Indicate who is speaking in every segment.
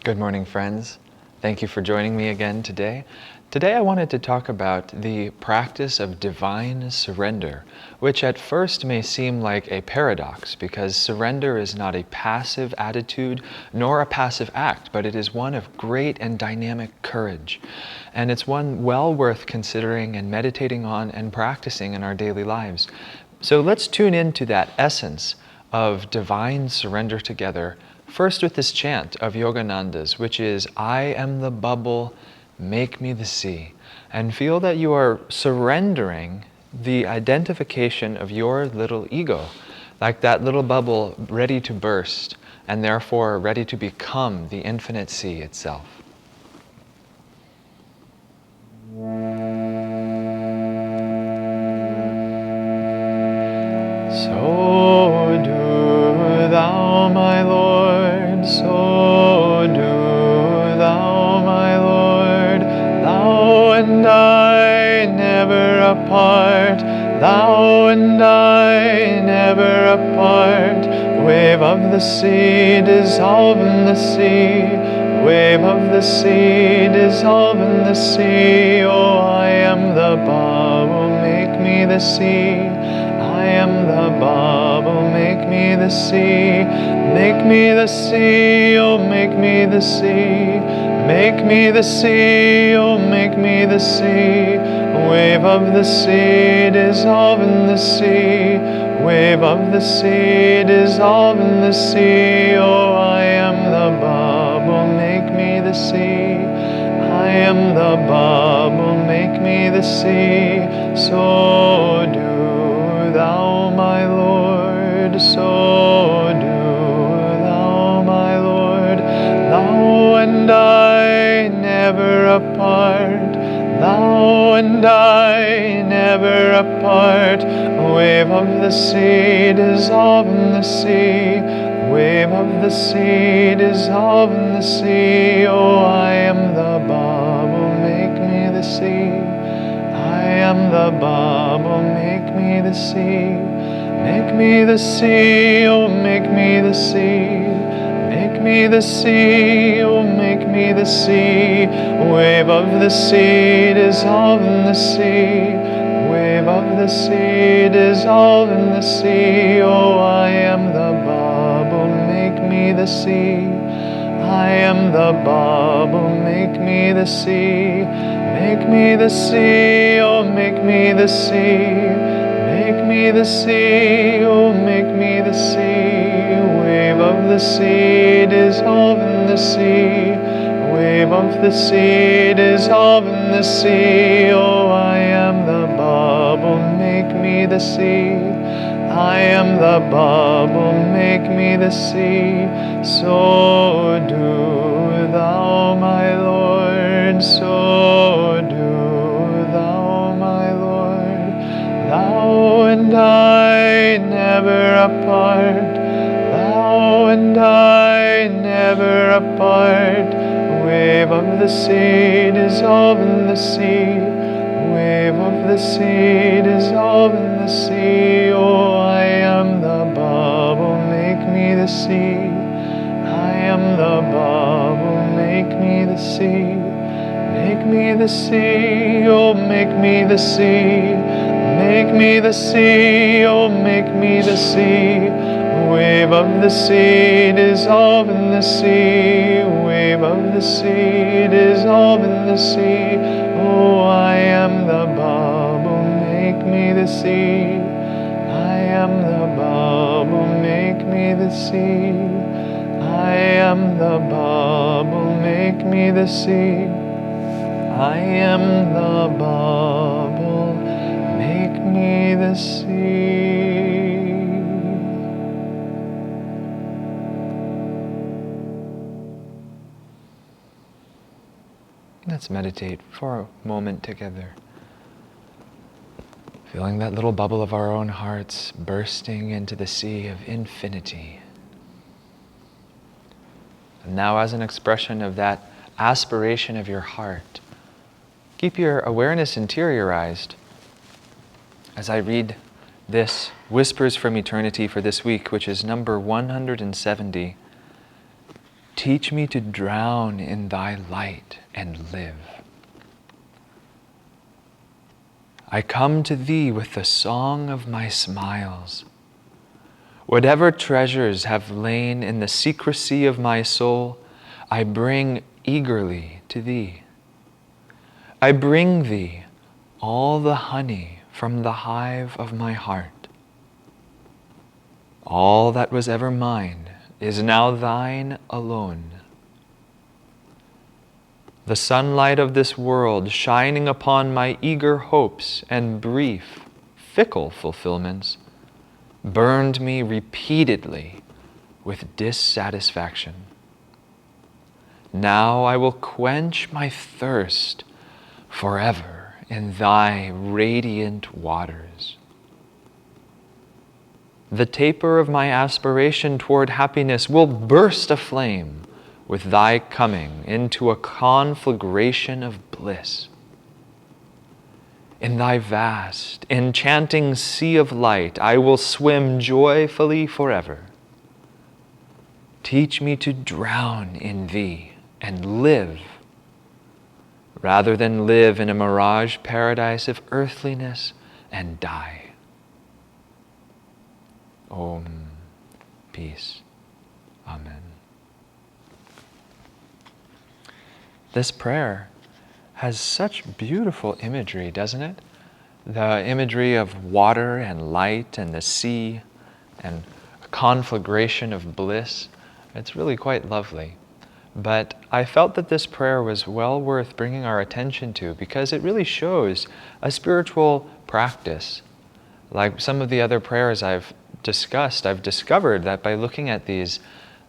Speaker 1: Good morning, friends. Thank you for joining me again today. Today I wanted to talk about the practice of divine surrender, which at first may seem like a paradox because surrender is not a passive attitude nor a passive act, but it is one of great and dynamic courage. And it's one well worth considering and meditating on and practicing in our daily lives. So let's tune into that essence of divine surrender together. First with this chant of Yogananda's, which is, I am the bubble, make me the sea. And feel that you are surrendering the identification of your little ego, like that little bubble ready to burst, and therefore ready to become the infinite sea itself. So do thou, my Lord, so do thou, my Lord, thou and I never apart, thou and I never apart, wave of the sea, dissolve in the sea, wave of the sea, dissolve in the sea, oh, I am the bubble, make me the sea. I am the bubble, make me the sea, make me the sea, oh make me the sea, make me the sea, oh make me the sea, wave of the sea, dissolve in the sea, wave of the sea, dissolve in the sea, oh I am the bubble, make me the sea, I am the bubble, make me the sea, so do thou, my Lord, so do thou, my Lord, thou and I never apart, thou and I never apart, wave of the sea, dissolve in the sea, wave of the sea, dissolve in the sea, oh I am the bubble, make me the sea, I am the bubble, make me the sea, make me the sea, oh make me the sea, make me the sea, oh make me the sea, wave of the sea, dissolve in the sea, wave of the sea, dissolve in the sea, oh I am the bubble, make me the sea, I am the bubble, make me the sea, make me the sea, oh make me the sea, make me the sea, oh make me the sea, wave of the sea, dissolve in the sea, wave of the sea, dissolve in the sea, oh I am the bubble, make me the sea, I am the bubble, make me the sea, so do thou, my Lord, so do thou, my Lord, thou and I never apart, thou and I never apart, wave of the sea, dissolve in the sea, wave of the sea, dissolve in the sea, oh I am the bubble, make me the sea, I am the bubble, make me the sea, make me the sea, oh make me the sea, make me the sea, oh make me the sea, wave of the sea, dissolve in the sea, wave of the sea, dissolve in the sea, oh I am the bubble, make me the sea, I am the bubble, make me the sea, I am the bubble, make me the sea, I am the bubble, make me the sea. Let's meditate for a moment together. Feeling that little bubble of our own hearts bursting into the sea of infinity. And now, as an expression of that aspiration of your heart, keep your awareness interiorized as I read this Whispers from Eternity for this week, which is number 170. Teach me to drown in thy light and live. I come to thee with the song of my smiles. Whatever treasures have lain in the secrecy of my soul, I bring eagerly to thee. I bring thee all the honey from the hive of my heart. All that was ever mine is now thine alone. The sunlight of this world shining upon my eager hopes and brief, fickle fulfillments burned me repeatedly with dissatisfaction. Now I will quench my thirst forever in thy radiant waters. The taper of my aspiration toward happiness will burst aflame with thy coming into a conflagration of bliss. In thy vast, enchanting sea of light, I will swim joyfully forever. Teach me to drown in thee and live, rather than live in a mirage paradise of earthliness and die. Om. Peace. Amen. This prayer has such beautiful imagery, doesn't it? The imagery of water and light and the sea and a conflagration of bliss. It's really quite lovely. But I felt that this prayer was well worth bringing our attention to because it really shows a spiritual practice. Like some of the other prayers I've discussed, I've discovered that by looking at these,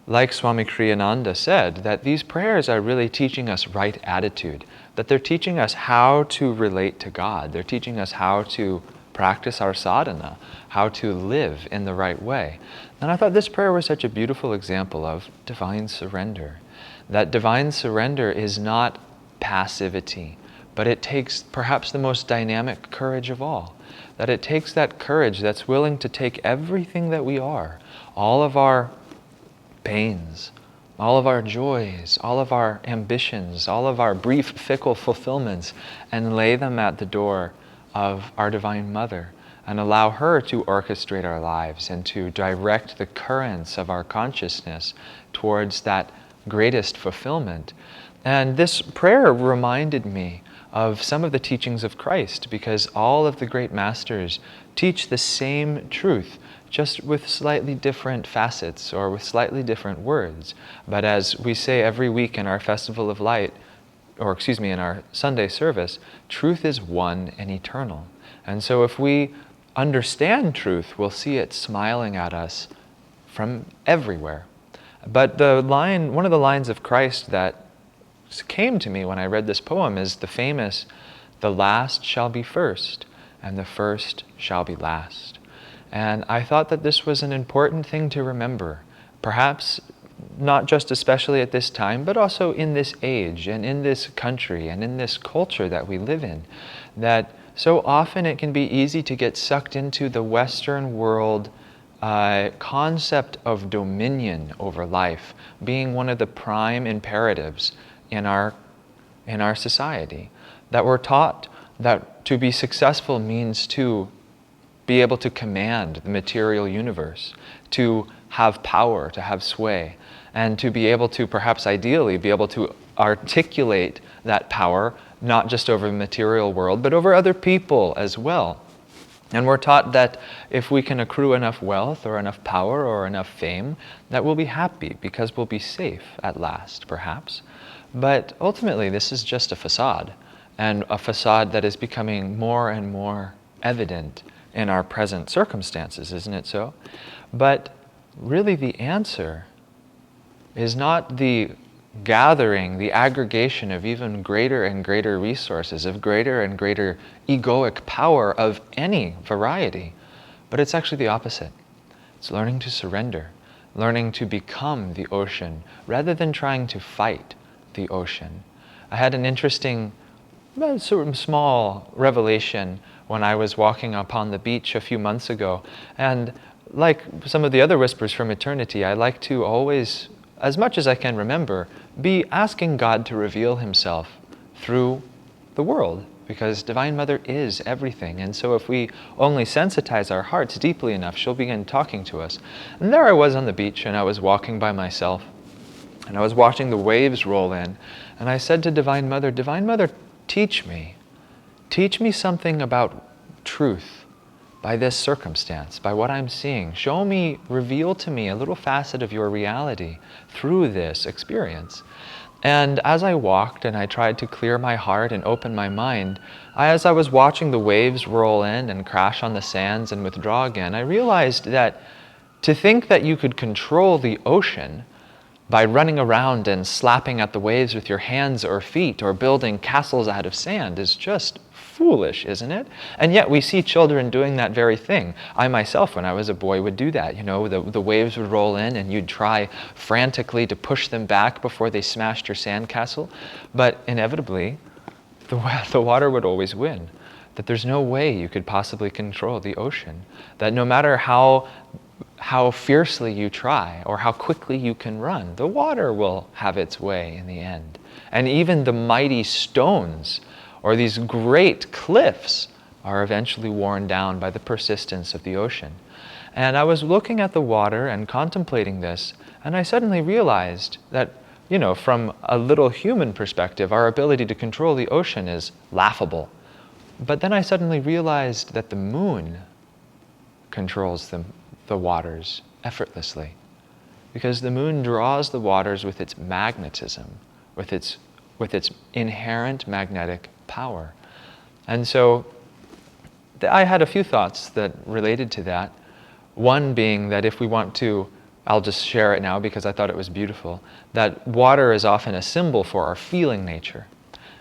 Speaker 1: like Swami Kriyananda said, that these prayers are really teaching us right attitude, that they're teaching us how to relate to God. They're teaching us how to practice our sadhana, how to live in the right way. And I thought this prayer was such a beautiful example of divine surrender. That divine surrender is not passivity, but it takes perhaps the most dynamic courage of all. That it takes that courage that's willing to take everything that we are, all of our pains, all of our joys, all of our ambitions, all of our brief, fickle fulfillments, and lay them at the door of our Divine Mother and allow her to orchestrate our lives and to direct the currents of our consciousness towards that greatest fulfillment. And this prayer reminded me of some of the teachings of Christ, because all of the great masters teach the same truth, just with slightly different facets or with slightly different words. But as we say every week in our Festival of Light, in our Sunday service, truth is one and eternal. And so if we understand truth, we'll see it smiling at us from everywhere. But one of the lines of Christ that came to me when I read this poem is the famous, "The last shall be first, and the first shall be last." And I thought that this was an important thing to remember, perhaps not just especially at this time, but also in this age and in this country and in this culture that we live in, that so often it can be easy to get sucked into the Western world concept of dominion over life being one of the prime imperatives in our society. That we're taught that to be successful means to be able to command the material universe, to have power, to have sway, and to be able to, perhaps ideally, be able to articulate that power not just over the material world, but over other people as well. And we're taught that if we can accrue enough wealth or enough power or enough fame, that we'll be happy because we'll be safe at last, perhaps. But ultimately, this is just a facade, and a facade that is becoming more and more evident in our present circumstances, isn't it so? But really the answer is not the gathering, the aggregation of even greater and greater resources, of greater and greater egoic power of any variety, but it's actually the opposite. It's learning to surrender, learning to become the ocean rather than trying to fight the ocean. I had an interesting, sort of small revelation when I was walking upon the beach a few months ago. And like some of the other whispers from eternity, I like to always as much as I can remember, be asking God to reveal himself through the world, because Divine Mother is everything. And so if we only sensitize our hearts deeply enough, she'll begin talking to us. And there I was on the beach, and I was walking by myself, and I was watching the waves roll in, and I said to Divine Mother, teach me. Teach me something about truth by this circumstance, by what I'm seeing. Show me, reveal to me a little facet of your reality through this experience. And as I walked and I tried to clear my heart and open my mind, as I was watching the waves roll in and crash on the sands and withdraw again, I realized that to think that you could control the ocean by running around and slapping at the waves with your hands or feet or building castles out of sand is just foolish, isn't it? And yet we see children doing that very thing. I myself, when I was a boy, would do that. You know, the waves would roll in and you'd try frantically to push them back before they smashed your sandcastle. But inevitably, the water would always win. That there's no way you could possibly control the ocean. That no matter how fiercely you try or how quickly you can run, the water will have its way in the end. And even the mighty stones or these great cliffs are eventually worn down by the persistence of the ocean. And I was looking at the water and contemplating this, and I suddenly realized that, you know, from a little human perspective, our ability to control the ocean is laughable. But then I suddenly realized that the moon controls the waters effortlessly, because the moon draws the waters with its magnetism, with its inherent magnetic power. And so I had a few thoughts that related to that. One being that if we want to, I'll just share it now because I thought it was beautiful, that water is often a symbol for our feeling nature.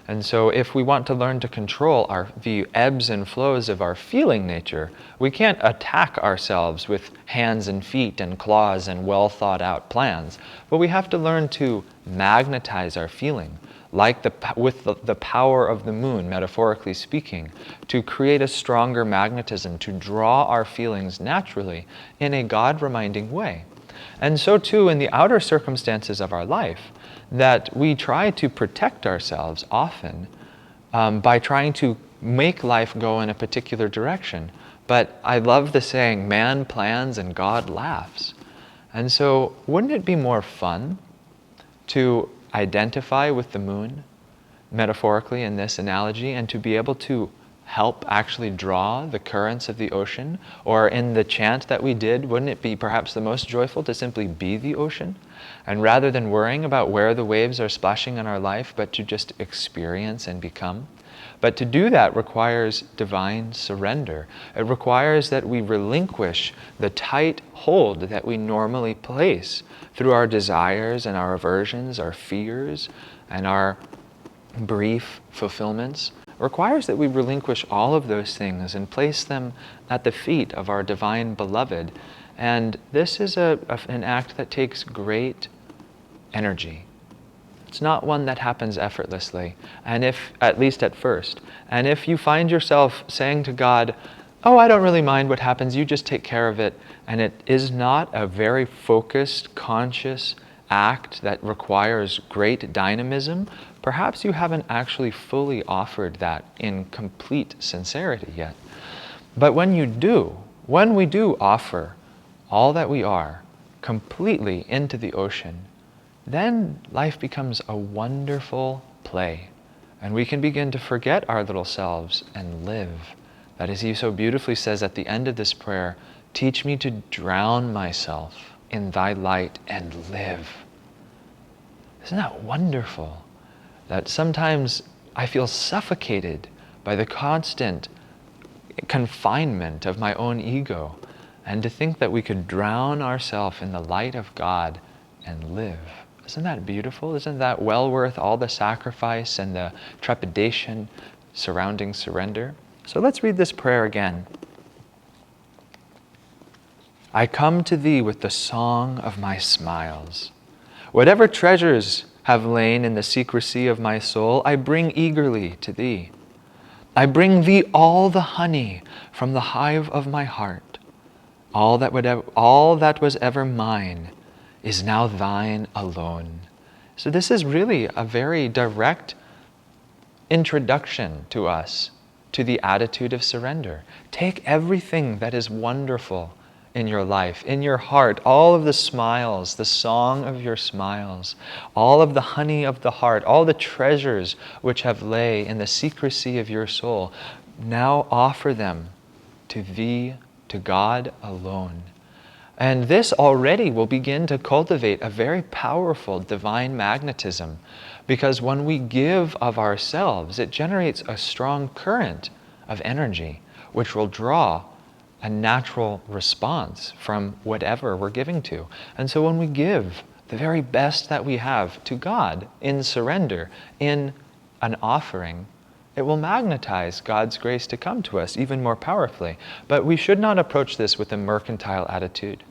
Speaker 1: And so if we want to learn to control the ebbs and flows of our feeling nature, we can't attack ourselves with hands and feet and claws and well thought out plans, but we have to learn to magnetize our feeling, like with the power of the moon, metaphorically speaking, to create a stronger magnetism, to draw our feelings naturally in a God-reminding way. And so too in the outer circumstances of our life, that we try to protect ourselves often by trying to make life go in a particular direction. But I love the saying, man plans and God laughs. And so wouldn't it be more fun to identify with the moon, metaphorically in this analogy, and to be able to help actually draw the currents of the ocean? Or in the chant that we did, wouldn't it be perhaps the most joyful to simply be the ocean? And rather than worrying about where the waves are splashing in our life, but to just experience and become. But to do that requires divine surrender. It requires that we relinquish the tight hold that we normally place through our desires and our aversions, our fears, and our brief fulfillments. It requires that we relinquish all of those things and place them at the feet of our divine beloved. And this is an act that takes great energy. It's not one that happens effortlessly, and if, at least at first, and if you find yourself saying to God, oh, I don't really mind what happens, you just take care of it, and it is not a very focused, conscious act that requires great dynamism, perhaps you haven't actually fully offered that in complete sincerity yet. But when we do offer all that we are completely into the ocean, then life becomes a wonderful play, and we can begin to forget our little selves and live. That, as he so beautifully says at the end of this prayer, teach me to drown myself in thy light and live. Isn't that wonderful? That sometimes I feel suffocated by the constant confinement of my own ego, and to think that we could drown ourselves in the light of God and live. Isn't that beautiful? Isn't that well worth all the sacrifice and the trepidation surrounding surrender? So let's read this prayer again. I come to thee with the song of my smiles. Whatever treasures have lain in the secrecy of my soul, I bring eagerly to thee. I bring thee all the honey from the hive of my heart. All that was ever mine is now thine alone. So this is really a very direct introduction to us to the attitude of surrender. Take everything that is wonderful in your life, in your heart, all of the smiles, the song of your smiles, all of the honey of the heart, all the treasures which have lay in the secrecy of your soul. Now offer them to thee, to God alone. And this already will begin to cultivate a very powerful divine magnetism, because when we give of ourselves, it generates a strong current of energy, which will draw a natural response from whatever we're giving to. And so when we give the very best that we have to God in surrender, in an offering, it will magnetize God's grace to come to us even more powerfully. But we should not approach this with a mercantile attitude,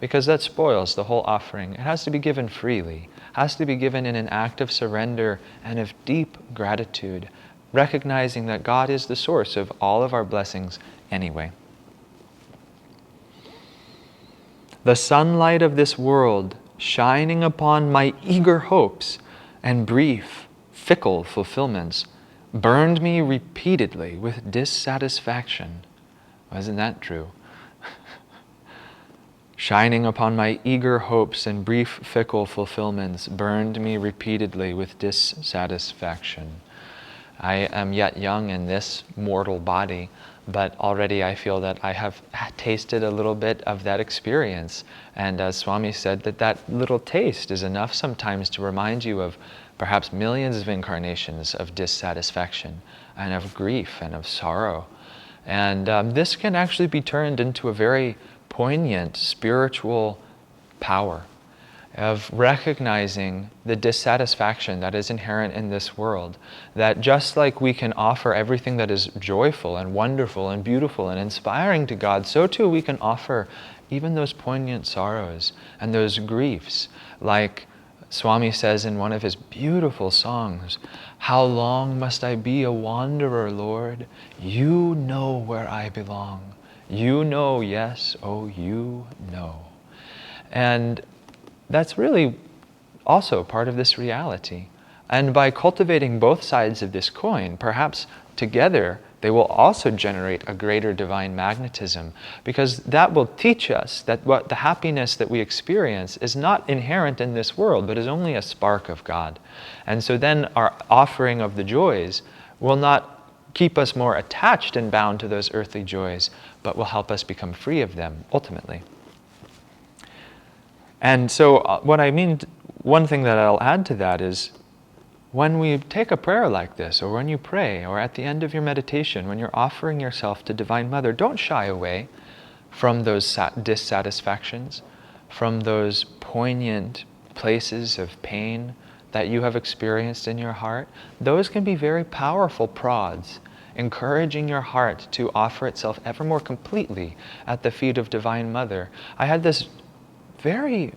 Speaker 1: because that spoils the whole offering. It has to be given freely, has to be given in an act of surrender and of deep gratitude, recognizing that God is the source of all of our blessings anyway. The sunlight of this world shining upon my eager hopes and brief, fickle fulfillments burned me repeatedly with dissatisfaction. Wasn't that true? Shining upon my eager hopes and brief, fickle fulfillments burned me repeatedly with dissatisfaction. I am yet young in this mortal body, but already I feel that I have tasted a little bit of that experience. And as Swami said, that little taste is enough sometimes to remind you of perhaps millions of incarnations of dissatisfaction and of grief and of sorrow. And this can actually be turned into a very poignant spiritual power of recognizing the dissatisfaction that is inherent in this world. That just like we can offer everything that is joyful and wonderful and beautiful and inspiring to God, so too we can offer even those poignant sorrows and those griefs. Like Swami says in one of his beautiful songs, "How long must I be a wanderer, Lord? You know where I belong. You know, yes, oh, you know." And that's really also part of this reality. And by cultivating both sides of this coin, perhaps together they will also generate a greater divine magnetism, because that will teach us that what the happiness that we experience is not inherent in this world, but is only a spark of God. And so then our offering of the joys will not keep us more attached and bound to those earthly joys, but will help us become free of them ultimately. And so what I mean, one thing that I'll add to that is, when we take a prayer like this, or when you pray, or at the end of your meditation, when you're offering yourself to Divine Mother, don't shy away from those dissatisfactions, from those poignant places of pain that you have experienced in your heart. Those can be very powerful prods, encouraging your heart to offer itself ever more completely at the feet of Divine Mother. I had this very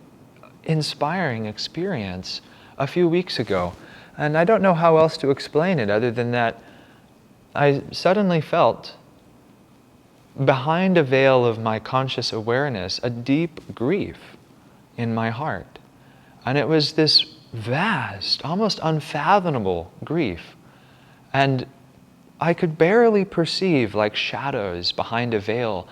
Speaker 1: inspiring experience a few weeks ago, and I don't know how else to explain it other than that I suddenly felt behind a veil of my conscious awareness a deep grief in my heart. And it was this vast, almost unfathomable grief. And I could barely perceive, like shadows behind a veil,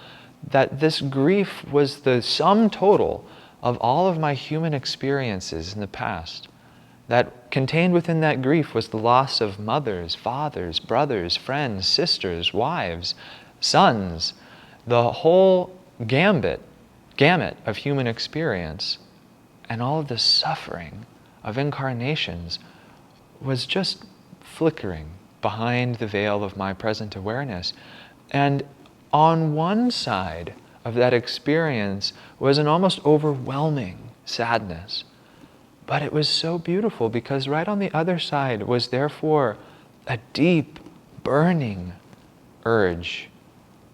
Speaker 1: that this grief was the sum total of all of my human experiences in the past. That contained within that grief was the loss of mothers, fathers, brothers, friends, sisters, wives, sons, the whole gamut of human experience, and all of the suffering of incarnations was just flickering behind the veil of my present awareness. And on one side of that experience was an almost overwhelming sadness. But it was so beautiful, because right on the other side was therefore a deep, burning urge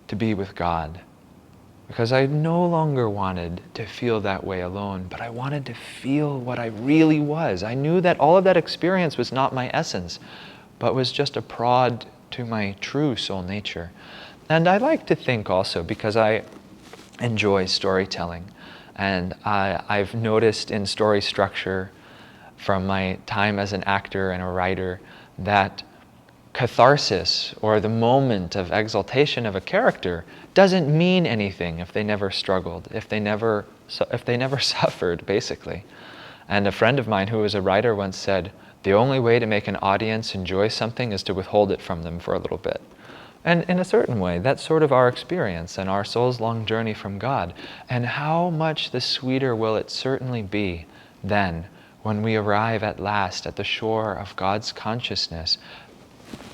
Speaker 1: to be with God. Because I no longer wanted to feel that way alone, but I wanted to feel what I really was. I knew that all of that experience was not my essence, but was just a prod to my true soul nature. And I like to think also, because I enjoy storytelling, And I've noticed in story structure from my time as an actor and a writer that catharsis, or the moment of exaltation of a character, doesn't mean anything if they never struggled, if they never suffered, basically. And a friend of mine who was a writer once said, the only way to make an audience enjoy something is to withhold it from them for a little bit. And in a certain way, that's sort of our experience and our soul's long journey from God. And how much the sweeter will it certainly be then when we arrive at last at the shore of God's consciousness,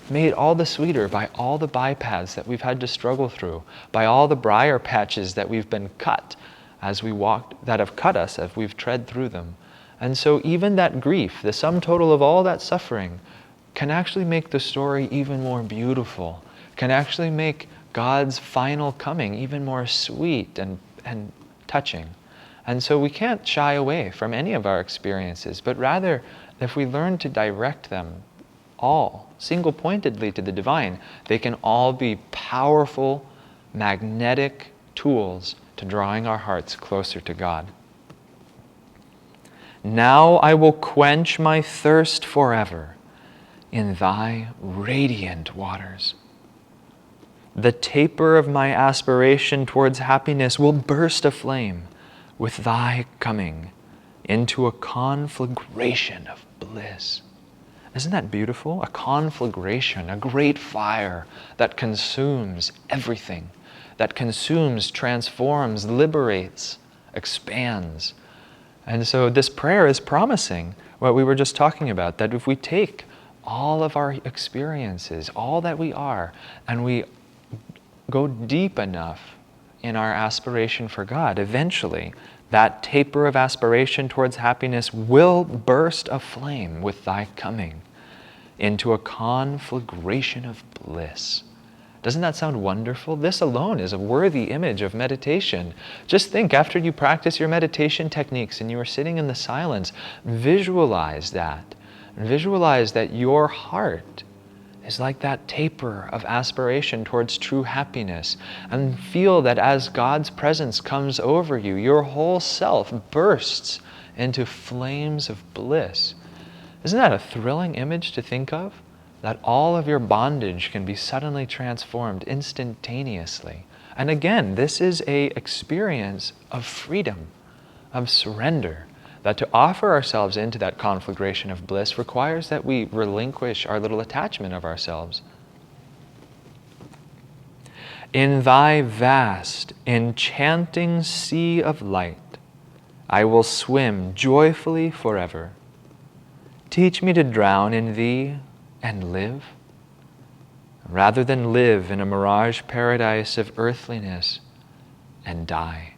Speaker 1: made all the sweeter by all the bypaths that we've had to struggle through, by all the briar patches that we've been cut as we walked, that have cut us as we've tread through them. And so even that grief, the sum total of all that suffering, can actually make the story even more beautiful, can actually make God's final coming even more sweet and touching. And so we can't shy away from any of our experiences, but rather, if we learn to direct them all single-pointedly to the divine, they can all be powerful, magnetic tools to drawing our hearts closer to God. Now I will quench my thirst forever in thy radiant waters. The taper of my aspiration towards happiness will burst aflame with thy coming into a conflagration of bliss. Isn't that beautiful? A conflagration, a great fire that consumes everything, that consumes, transforms, liberates, expands. And so this prayer is promising what we were just talking about, that if we take all of our experiences, all that we are, and we go deep enough in our aspiration for God, eventually that taper of aspiration towards happiness will burst aflame with thy coming into a conflagration of bliss. Doesn't that sound wonderful? This alone is a worthy image of meditation. Just think, after you practice your meditation techniques and you are sitting in the silence, visualize that. Visualize that your heart is like that taper of aspiration towards true happiness, and feel that as God's presence comes over you, your whole self bursts into flames of bliss. Isn't that a thrilling image to think of? That all of your bondage can be suddenly transformed instantaneously. And again, this is an experience of freedom, of surrender. That to offer ourselves into that conflagration of bliss requires that we relinquish our little attachment of ourselves. In thy vast, enchanting sea of light, I will swim joyfully forever. Teach me to drown in thee and live, rather than live in a mirage paradise of earthliness and die.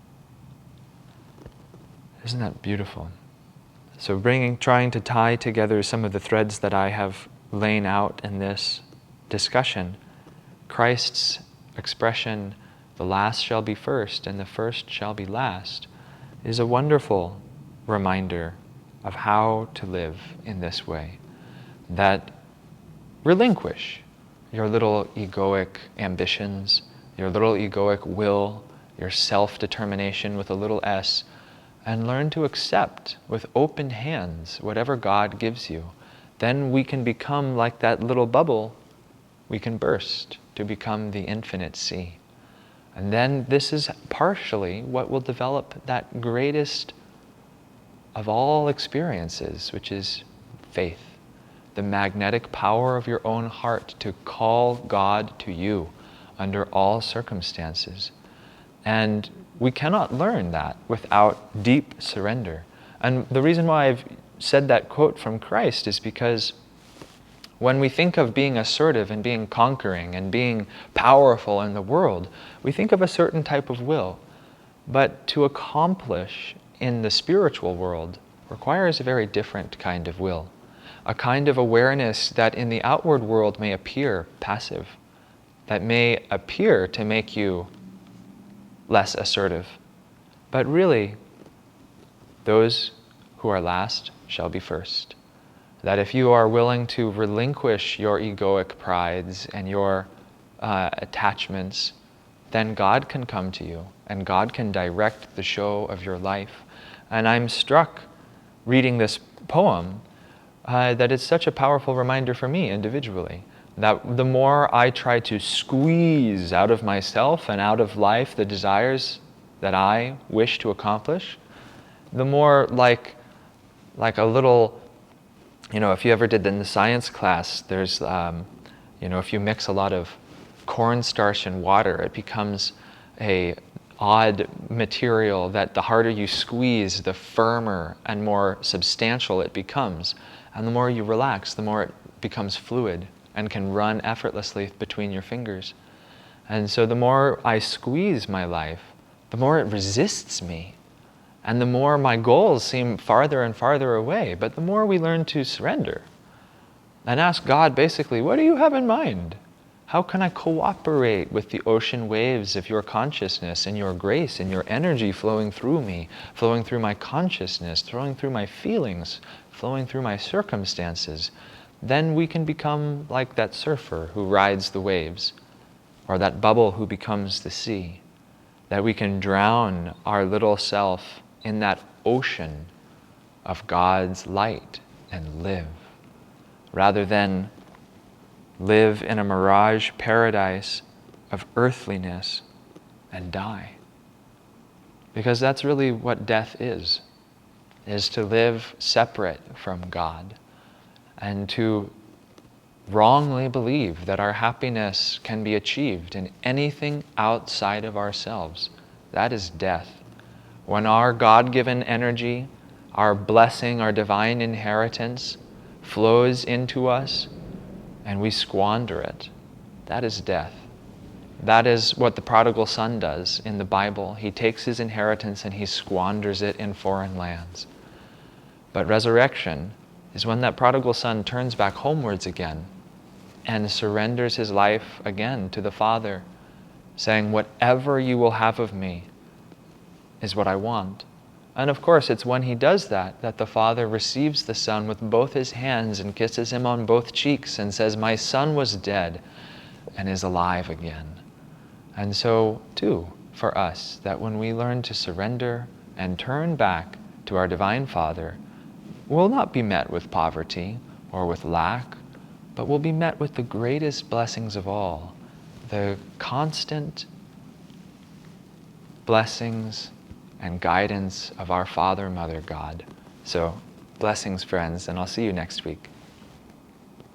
Speaker 1: Isn't that beautiful? So trying to tie together some of the threads that I have laid out in this discussion, Christ's expression, the last shall be first and the first shall be last, is a wonderful reminder of how to live in this way. That relinquish your little egoic ambitions, your little egoic will, your self-determination with a little s, and learn to accept with open hands whatever God gives you. Then we can become like that little bubble. We can burst to become the infinite sea. And then this is partially what will develop that greatest of all experiences, which is faith. The magnetic power of your own heart to call God to you under all circumstances. And we cannot learn that without deep surrender. And the reason why I've said that quote from Christ is because when we think of being assertive and being conquering and being powerful in the world, we think of a certain type of will. But to accomplish in the spiritual world requires a very different kind of will. A kind of awareness that in the outward world may appear passive, that may appear to make you less assertive. But really, those who are last shall be first. That if you are willing to relinquish your egoic prides and your attachments then God can come to you and God can direct the show of your life. And I'm struck reading this poem that it's such a powerful reminder for me individually, that the more I try to squeeze out of myself and out of life the desires that I wish to accomplish, the more like a little, if you ever did in the science class, there's, if you mix a lot of cornstarch and water, it becomes a odd material that the harder you squeeze, the firmer and more substantial it becomes. And the more you relax, the more it becomes fluid and can run effortlessly between your fingers. And so the more I squeeze my life, the more it resists me. And the more my goals seem farther and farther away. But the more we learn to surrender and ask God, basically, what do you have in mind? How can I cooperate with the ocean waves of your consciousness and your grace and your energy flowing through me, flowing through my consciousness, flowing through my feelings, flowing through my circumstances? Then we can become like that surfer who rides the waves, or that bubble who becomes the sea. That we can drown our little self in that ocean of God's light and live, rather than live in a mirage paradise of earthliness and die. Because that's really what death is to live separate from God and to wrongly believe that our happiness can be achieved in anything outside of ourselves. That is death. When our God-given energy, our blessing, our divine inheritance flows into us and we squander it, that is death. That is what the prodigal son does in the Bible. He takes his inheritance and he squanders it in foreign lands. But resurrection is when that prodigal son turns back homewards again and surrenders his life again to the Father, saying, whatever you will have of me is what I want. And of course, it's when he does that that the Father receives the Son with both his hands and kisses him on both cheeks and says, my son was dead and is alive again. And so, too, for us, that when we learn to surrender and turn back to our Divine Father, we'll not be met with poverty or with lack, but we'll be met with the greatest blessings of all, the constant blessings and guidance of our Father, Mother, God. So, blessings, friends, and I'll see you next week.